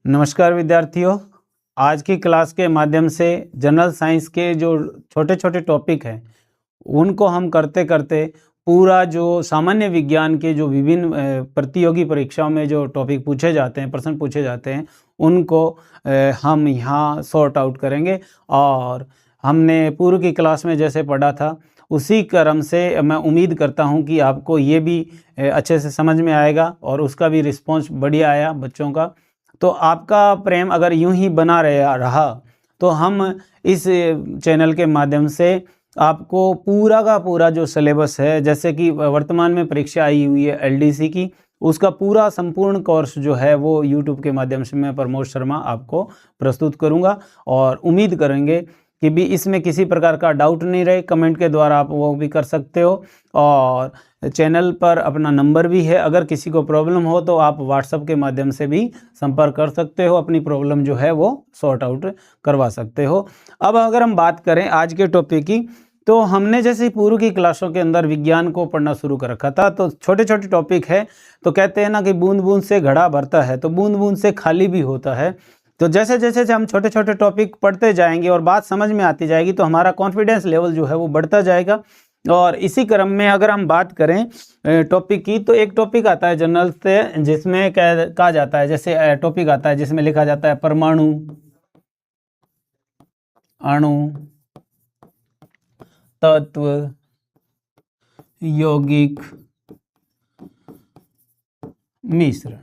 नमस्कार विद्यार्थियों। आज की क्लास के माध्यम से जनरल साइंस के जो छोटे छोटे टॉपिक हैं उनको हम करते करते पूरा जो सामान्य विज्ञान के जो विभिन्न प्रतियोगी परीक्षाओं में जो टॉपिक पूछे जाते हैं, प्रश्न पूछे जाते हैं, उनको हम यहाँ सॉर्ट आउट करेंगे। और हमने पूर्व की क्लास में जैसे पढ़ा था उसी क्रम से मैं उम्मीद करता हूँ कि आपको ये भी अच्छे से समझ में आएगा और उसका भी रिस्पॉन्स बढ़िया आया बच्चों का। तो आपका प्रेम अगर यूं ही बना रहा तो हम इस चैनल के माध्यम से आपको पूरा का पूरा जो सिलेबस है, जैसे कि वर्तमान में परीक्षा आई हुई है एलडीसी की, उसका पूरा संपूर्ण कोर्स जो है वो यूट्यूब के माध्यम से मैं प्रमोद शर्मा आपको प्रस्तुत करूंगा। और उम्मीद करेंगे कि भी इसमें किसी प्रकार का डाउट नहीं रहे, कमेंट के द्वारा आप वो भी कर सकते हो। और चैनल पर अपना नंबर भी है, अगर किसी को प्रॉब्लम हो तो आप व्हाट्सएप के माध्यम से भी संपर्क कर सकते हो, अपनी प्रॉब्लम जो है वो सॉर्ट आउट करवा सकते हो। अब अगर हम बात करें आज के टॉपिक की, तो हमने जैसे पूर्व की क्लासों के अंदर विज्ञान को पढ़ना शुरू कर रखा था, तो छोटे छोटे टॉपिक है। तो कहते हैं ना कि बूंद बूंद से घड़ा भरता है, तो बूंद बूंद से खाली भी होता है। तो जैसे जैसे हम छोटे छोटे टॉपिक पढ़ते जाएंगे और बात समझ में आती जाएगी तो हमारा कॉन्फिडेंस लेवल जो है वो बढ़ता जाएगा। और इसी क्रम में अगर हम बात करें टॉपिक की, तो एक टॉपिक आता है जनरल से जिसमें कहा जाता है, जैसे टॉपिक आता है जिसमें लिखा जाता है परमाणु, अणु, तत्व, यौगिक, मिश्रण।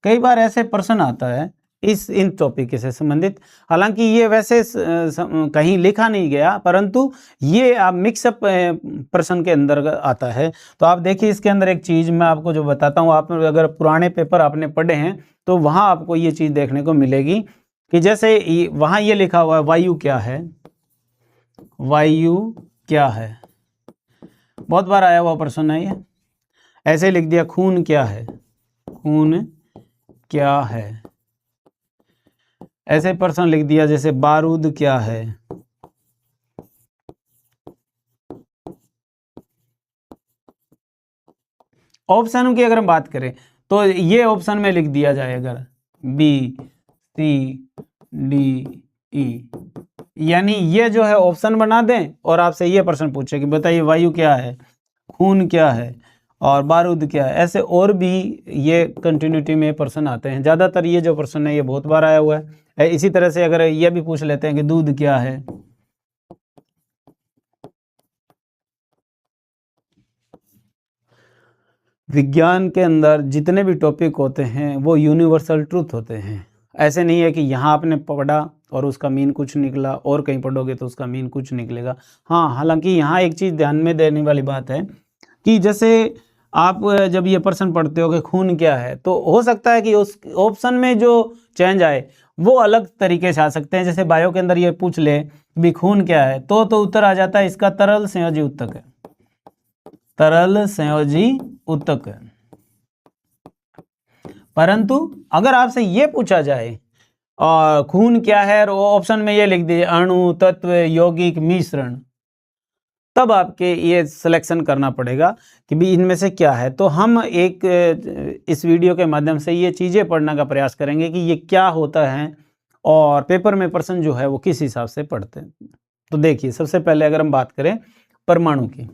कई बार ऐसे प्रश्न आता है इन टॉपिक से संबंधित, हालांकि ये वैसे कहीं लिखा नहीं गया, परंतु ये आप मिक्सअप प्रश्न के अंदर आता है। तो आप देखिए इसके अंदर एक चीज़ मैं आपको जो बताता हूँ, आप अगर पुराने पेपर आपने पढ़े हैं तो वहाँ आपको ये चीज़ देखने को मिलेगी कि जैसे वहाँ ये लिखा हुआ है वायु क्या है, वायु क्या है, बहुत बार आया हुआ प्रश्न है ये। ऐसे लिख दिया खून क्या है, खून क्या है। ऐसे प्रश्न लिख दिया जैसे बारूद क्या है। ऑप्शन की अगर हम बात करें तो ये ऑप्शन में लिख दिया जाए अगर बी सी डी ई, यानी ये जो है ऑप्शन बना दें और आपसे ये प्रश्न पूछे कि बताइए वायु क्या है, खून क्या है और बारूद क्या है। ऐसे और भी ये कंटिन्यूटी में प्रश्न आते हैं, ज़्यादातर ये जो प्रश्न है ये बहुत बार आया हुआ है। इसी तरह से अगर ये भी पूछ लेते हैं कि दूध क्या है, विज्ञान के अंदर जितने भी टॉपिक होते हैं वो यूनिवर्सल ट्रूथ होते हैं। ऐसे नहीं है कि यहाँ आपने पढ़ा और उसका मीन कुछ निकला और कहीं पढ़ोगे तो उसका मीन कुछ निकलेगा। हाँ, हालांकि यहाँ एक चीज़ ध्यान में देने वाली बात है कि जैसे आप जब ये प्रश्न पढ़ते हो कि खून क्या है, तो हो सकता है कि उस ऑप्शन में जो चेंज आए वो अलग तरीके से आ सकते हैं। जैसे बायो के अंदर ये पूछ ले भी खून क्या है, तो उत्तर आ जाता है इसका तरल संयोजी उत्तक है, तरल संयोजी उत्तक है। परंतु अगर आपसे ये पूछा जाए और खून क्या है और ऑप्शन में ये लिख दिए अणु, तत्व, यौगिक, मिश्रण, तब आपके ये सिलेक्शन करना पड़ेगा कि भी इनमें से क्या है। तो हम एक इस वीडियो के माध्यम से ये चीज़ें पढ़ने का प्रयास करेंगे कि ये क्या होता है और पेपर में प्रश्न जो है वो किस हिसाब से पढ़ते हैं। तो देखिए सबसे पहले अगर हम बात करें परमाणु की,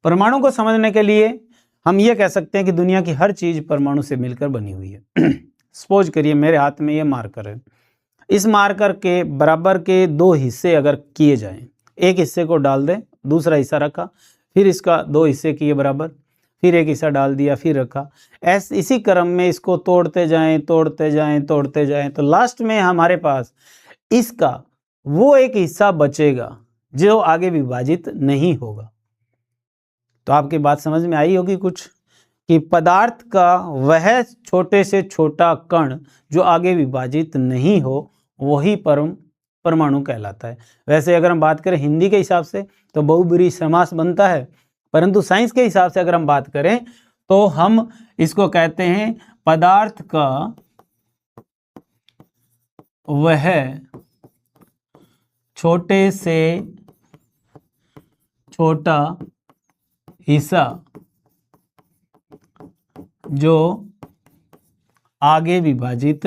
परमाणु को समझने के लिए हम ये कह सकते हैं कि दुनिया की हर चीज़ परमाणु से मिलकर बनी हुई है। सपोज करिए मेरे हाथ में ये मार्कर है, इस मार्कर के बराबर के दो हिस्से अगर किए जाएं, एक हिस्से को डाल दें, दूसरा हिस्सा रखा, फिर इसका दो हिस्से किए बराबर, फिर एक हिस्सा डाल दिया, फिर रखा, इसी क्रम में इसको तोड़ते जाएं तोड़ते जाएं तोड़ते जाएं, तो लास्ट में हमारे पास इसका वो एक हिस्सा बचेगा जो आगे विभाजित नहीं होगा। तो आपकी बात समझ में आई होगी कुछ, कि पदार्थ का वह छोटे से छोटा कण जो आगे विभाजित नहीं हो वही परमाणु कहलाता है। वैसे अगर हम बात करें हिंदी के हिसाब से तो बहुब्रीहि समास बनता है, परंतु साइंस के हिसाब से अगर हम बात करें तो हम इसको कहते हैं पदार्थ का वह छोटे छोटा हिस्सा जो आगे विभाजित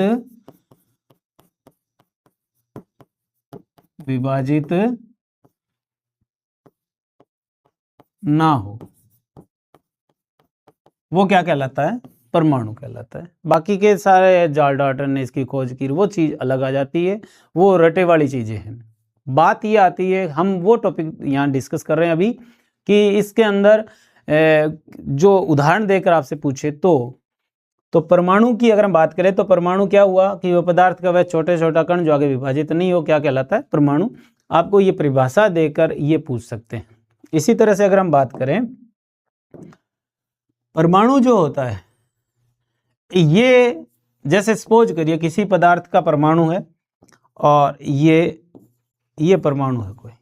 ना हो, वो क्या कहलाता है? परमाणु कहलाता है। बाकी के सारे जाल डाल्टन ने इसकी खोज की, वो चीज़ अलग आ जाती है, वो रटे वाली चीज़ें हैं। बात ये आती है, हम वो टॉपिक यहाँ डिस्कस कर रहे हैं अभी कि इसके अंदर जो उदाहरण देकर आपसे पूछे तो परमाणु की अगर हम बात करें तो परमाणु क्या हुआ कि वो पदार्थ का वह छोटे छोटा कण जो आगे विभाजित नहीं हो, क्या कहलाता है? परमाणु। आपको ये परिभाषा देकर ये पूछ सकते हैं। इसी तरह से अगर हम बात करें, परमाणु जो होता है ये, जैसे सपोज करिए किसी पदार्थ का परमाणु है और ये परमाणु है कोई,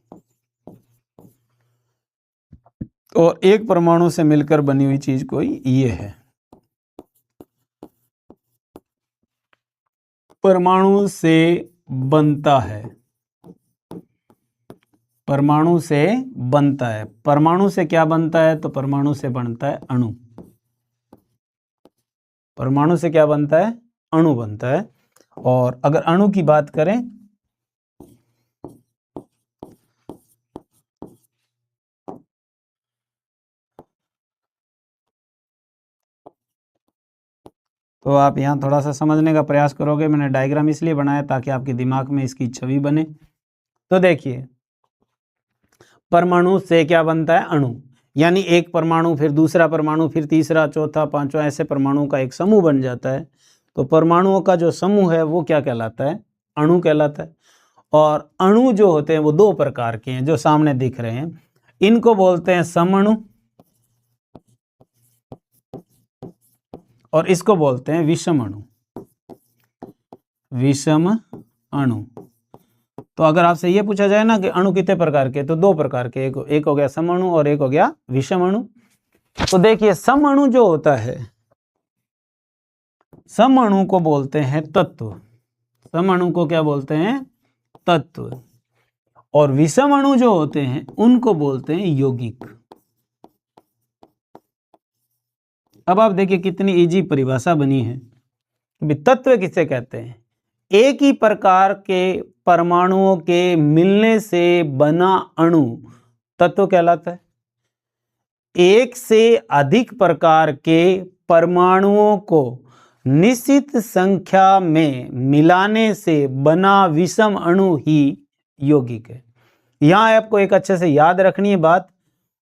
और एक परमाणु से मिलकर बनी हुई चीज कोई ये है। परमाणु से बनता है, परमाणु से बनता है। परमाणु से क्या बनता है? तो परमाणु से बनता है अणु। परमाणु से क्या बनता है? अणु बनता है। और अगर अणु की बात करें तो आप यहाँ थोड़ा सा समझने का प्रयास करोगे। मैंने डायग्राम इसलिए बनाया ताकि आपके दिमाग में इसकी छवि बने। तो देखिए, परमाणु से क्या बनता है? अणु। यानी एक परमाणु, फिर दूसरा परमाणु, फिर तीसरा, चौथा, पांचवा, ऐसे परमाणुओं का एक समूह बन जाता है। तो परमाणुओं का जो समूह है वो क्या कहलाता है? अणु कहलाता है। और अणु जो होते हैं वो दो प्रकार के हैं जो सामने दिख रहे हैं। इनको बोलते हैं समअणु और इसको बोलते हैं विषम अणु। विषम अणु। तो अगर आपसे ये पूछा जाए ना कि अणु कितने प्रकार के, तो दो प्रकार के, एक हो गया समअणु और एक हो गया विषम अणु। तो देखिए, समअणु जो होता है, समअणु को बोलते हैं तत्व। समअणु को क्या बोलते हैं? तत्व। और विषम अणु जो होते हैं उनको बोलते हैं यौगिक। अब आप देखिए कितनी इजी परिभाषा बनी है। तत्व किसे कहते हैं? एक ही प्रकार के परमाणुओं के मिलने से बना अणु तत्व कहलाता है। एक से अधिक प्रकार के परमाणुओं को निश्चित संख्या में मिलाने से बना विषम अणु ही यौगिक है। यहाँ आपको एक अच्छे से याद रखनी है बात,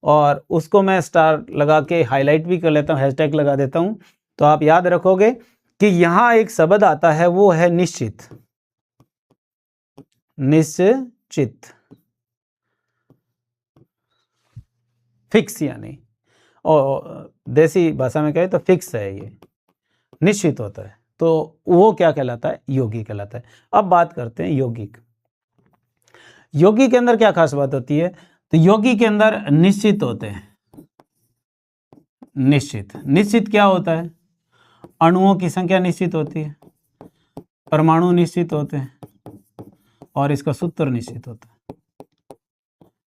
और उसको मैं स्टार लगा के हाईलाइट भी कर लेता हूँ, हैशटैग लगा देता हूँ। तो आप याद रखोगे कि यहाँ एक शब्द आता है, वो है निश्चित। निश्चित, फिक्स, यानी और देसी भाषा में कहे तो फिक्स है, ये निश्चित होता है। तो वो क्या कहलाता है? यौगिक कहलाता है। अब बात करते हैं यौगिक। यौगिक के अंदर क्या खास बात होती है? तो यौगिक के अंदर निश्चित होते हैं। निश्चित क्या होता है? अणुओं की संख्या निश्चित होती है, परमाणु निश्चित होते हैं और इसका सूत्र निश्चित होता है।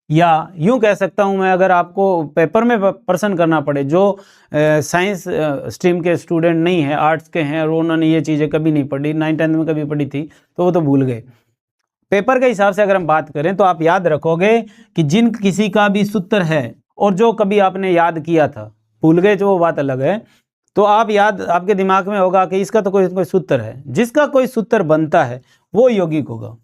या यूं कह सकता हूं मैं, अगर आपको पेपर में प्रश्न करना पड़े, जो साइंस स्ट्रीम के स्टूडेंट नहीं है, आर्ट्स के हैं और उन्होंने ये चीज़ें कभी नहीं पढ़ी, 9th-10th में कभी पढ़ी थी, तो वो तो भूल गए। पेपर के हिसाब से अगर हम बात करें तो आप याद रखोगे कि जिन किसी का भी सूत्र है और जो कभी आपने याद किया था भूल गए, जो वो बात अलग है, तो आप याद, आपके दिमाग में होगा कि इसका तो कोई सूत्र है। जिसका कोई सूत्र बनता है वो यौगिक होगा।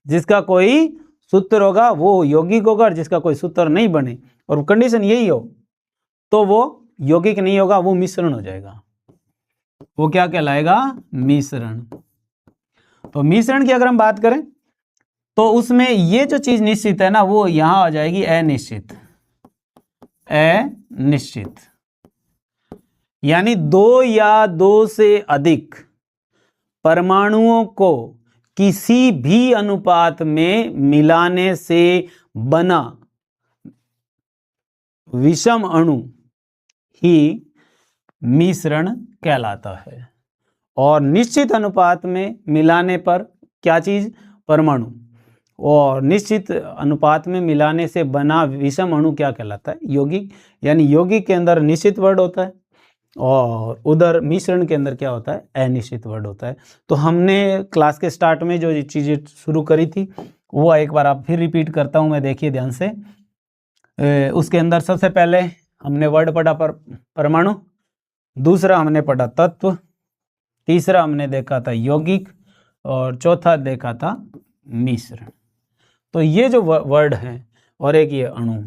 जिसका कोई सूत्र होगा वो यौगिक होगा, और जिसका कोई सूत्र नहीं बने और कंडीशन यही हो तो वो यौगिक नहीं होगा, वो मिश्रण हो जाएगा। वो क्या कहलाएगा? मिश्रण। तो मिश्रण की अगर हम बात करें तो उसमें ये जो चीज निश्चित है ना, वो यहां आ जाएगी अनिश्चित। अनिश्चित यानी दो या दो से अधिक परमाणुओं को किसी भी अनुपात में मिलाने से बना विषम अणु ही मिश्रण कहलाता है। और निश्चित अनुपात में मिलाने पर क्या चीज? परमाणु। और निश्चित अनुपात में मिलाने से बना विषम अणु क्या कहलाता है? यौगिक। यानी यौगिक के अंदर निश्चित वर्ड होता है और उधर मिश्रण के अंदर क्या होता है? अनिश्चित वर्ड होता है। तो हमने क्लास के स्टार्ट में जो चीज़ें शुरू करी थी वो एक बार आप फिर रिपीट करता हूँ मैं, देखिए ध्यान से। उसके अंदर सबसे पहले हमने वर्ड पढ़ा परमाणु, दूसरा हमने पढ़ा तत्व, तीसरा हमने देखा था यौगिक और चौथा देखा था मिश्रण। तो ये जो वर्ड हैं और एक ये अणु,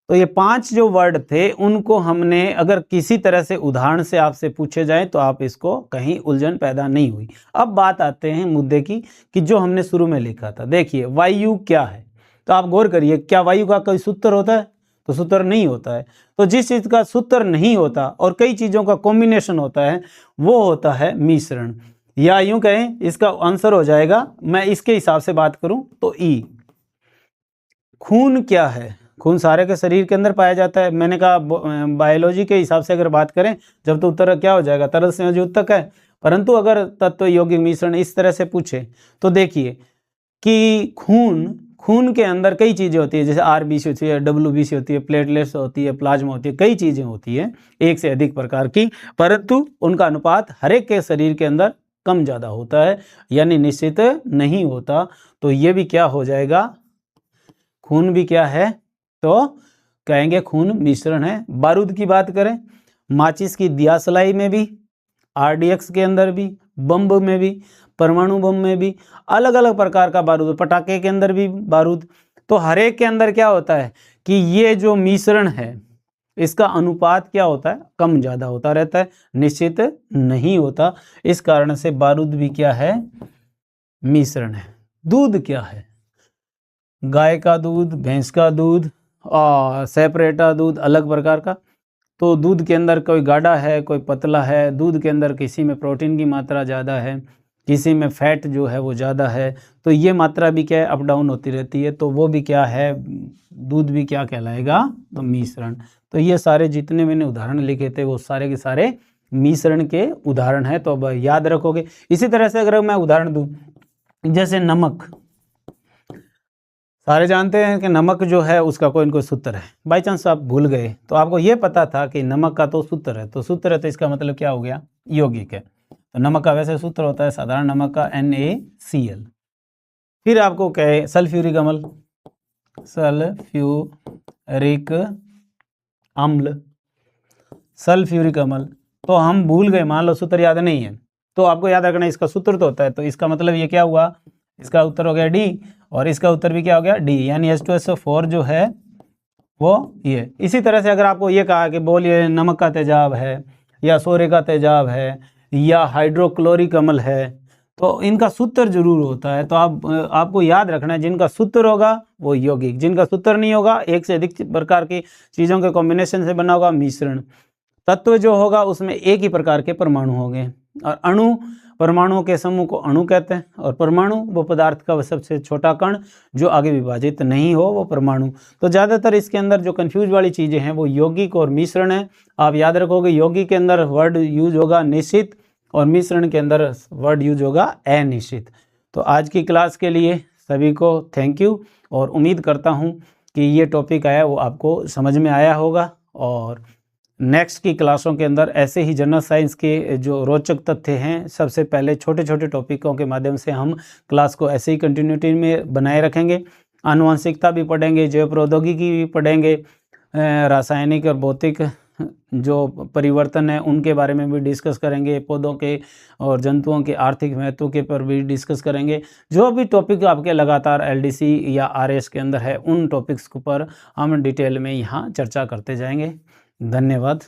तो ये 5 जो वर्ड थे उनको हमने अगर किसी तरह से उदाहरण से आपसे पूछे जाए तो आप इसको कहीं उलझन पैदा नहीं हुई। अब बात आते हैं मुद्दे की कि जो हमने शुरू में लिखा था। देखिए वायु क्या है, तो आप गौर करिए, क्या वायु का कोई सूत्र होता है? तो सूत्र नहीं होता है। तो जिस चीज़ का सूत्र नहीं होता और कई चीज़ों का कॉम्बिनेशन होता है वो होता है मिश्रण, या यूं कहें इसका आंसर हो जाएगा, मैं इसके हिसाब से बात करूं तो ई। खून क्या है? खून सारे के शरीर के अंदर पाया जाता है। मैंने कहा बायोलॉजी के हिसाब से अगर बात करें जब तो उत्तर क्या हो जाएगा? तरल संयोजी उत्तक है। परंतु अगर तत्व यौगिक मिश्रण इस तरह से पूछे तो देखिए कि खून के अंदर कई चीज़ें होती है, जैसे आरबीसी होती है, डब्ल्यूबीसी होती है, प्लेटलेट्स होती है, प्लाज्मा होती है, कई चीज़ें होती है एक से अधिक प्रकार की, परंतु उनका अनुपात हर एक के शरीर के अंदर कम ज़्यादा होता है, यानी निश्चित नहीं होता। तो ये भी क्या हो जाएगा? खून भी क्या है? तो कहेंगे खून मिश्रण है। बारूद की बात करें, माचिस की दियासलाई में भी, आरडीएक्स के अंदर भी, बम में भी, परमाणु बम में भी अलग अलग प्रकार का बारूद, पटाखे के अंदर भी बारूद। तो हर एक के अंदर क्या होता है कि ये जो मिश्रण है इसका अनुपात क्या होता है? कम ज़्यादा होता रहता है, निश्चित नहीं होता। इस कारण से बारूद भी क्या है? मिश्रण है। दूध क्या है? गाय का दूध, भैंस का दूध और सेपरेटा दूध अलग प्रकार का। तो दूध के अंदर कोई गाढ़ा है, कोई पतला है। दूध के अंदर किसी में प्रोटीन की मात्रा ज़्यादा है, किसी में फैट जो है वो ज़्यादा है। तो ये मात्रा भी क्या है? अप डाउन होती रहती है। तो वो भी क्या है? दूध भी क्या कहलाएगा? तो मिश्रण। तो ये सारे जितने मैंने उदाहरण लिखे थे वो सारे के सारे मिश्रण के उदाहरण हैं। तो अब याद रखोगे। इसी तरह से अगर मैं उदाहरण दूँ, जैसे नमक, सारे जानते हैं कि नमक जो है उसका कोई न कोई सूत्र है। बाई चांस आप भूल गए तो आपको ये पता था कि नमक का तो सूत्र है, तो सूत्र है तो इसका मतलब क्या हो गया? यौगिक है। तो नमक का वैसे सूत्र होता है साधारण नमक का NaCl। फिर आपको कहे सल्फ्यूरिक अम्ल, सल्फ्यूरिक अम्ल, सल्फ्यूरिक अम्ल। तो हम भूल गए, मान लो सूत्र याद नहीं है, तो आपको याद रखना इसका सूत्र तो होता है। तो इसका मतलब ये क्या हुआ? इसका उत्तर हो गया डी और इसका उत्तर भी क्या हो गया? डी, यानी H2SO4 जो है वो ये। इसी तरह से अगर आपको ये कहा कि बोलिए नमक का तेजाब है या सोरे का तेजाब है या हाइड्रोक्लोरिक अम्ल है, तो इनका सूत्र जरूर होता है। तो आपको याद रखना है जिनका सूत्र होगा वो यौगिक, जिनका सूत्र नहीं होगा, एक से अधिक प्रकार की चीज़ों के कॉम्बिनेशन से बना होगा मिश्रण। तत्व जो होगा उसमें एक ही प्रकार के परमाणु होंगे। और अणु, परमाणुओं के समूह को अणु कहते हैं। और परमाणु वो पदार्थ का सबसे छोटा कण जो आगे विभाजित नहीं हो वो परमाणु। तो ज़्यादातर इसके अंदर जो कंफ्यूज वाली चीज़ें हैं वो यौगिक और मिश्रण है। आप याद रखोगे यौगिक के अंदर वर्ड यूज होगा निश्चित और मिश्रण के अंदर वर्ड यूज होगा अनिश्चित। तो आज की क्लास के लिए सभी को थैंक यू और उम्मीद करता हूँ कि ये टॉपिक आया वो आपको समझ में आया होगा। और नेक्स्ट की क्लासों के अंदर ऐसे ही जनरल साइंस के जो रोचक तथ्य हैं, सबसे पहले छोटे छोटे टॉपिकों के माध्यम से हम क्लास को ऐसे ही कंटिन्यूटी में बनाए रखेंगे। आनुवंशिकता भी पढ़ेंगे, जैव प्रौद्योगिकी भी पढ़ेंगे, रासायनिक और भौतिक जो परिवर्तन है उनके बारे में भी डिस्कस करेंगे, पौधों के और जंतुओं के आर्थिक महत्व के पर भी डिस्कस करेंगे। जो भी टॉपिक आपके लगातार LDC या RS के अंदर है उन टॉपिक्स पर हम डिटेल में यहाँ चर्चा करते जाएंगे। धन्यवाद।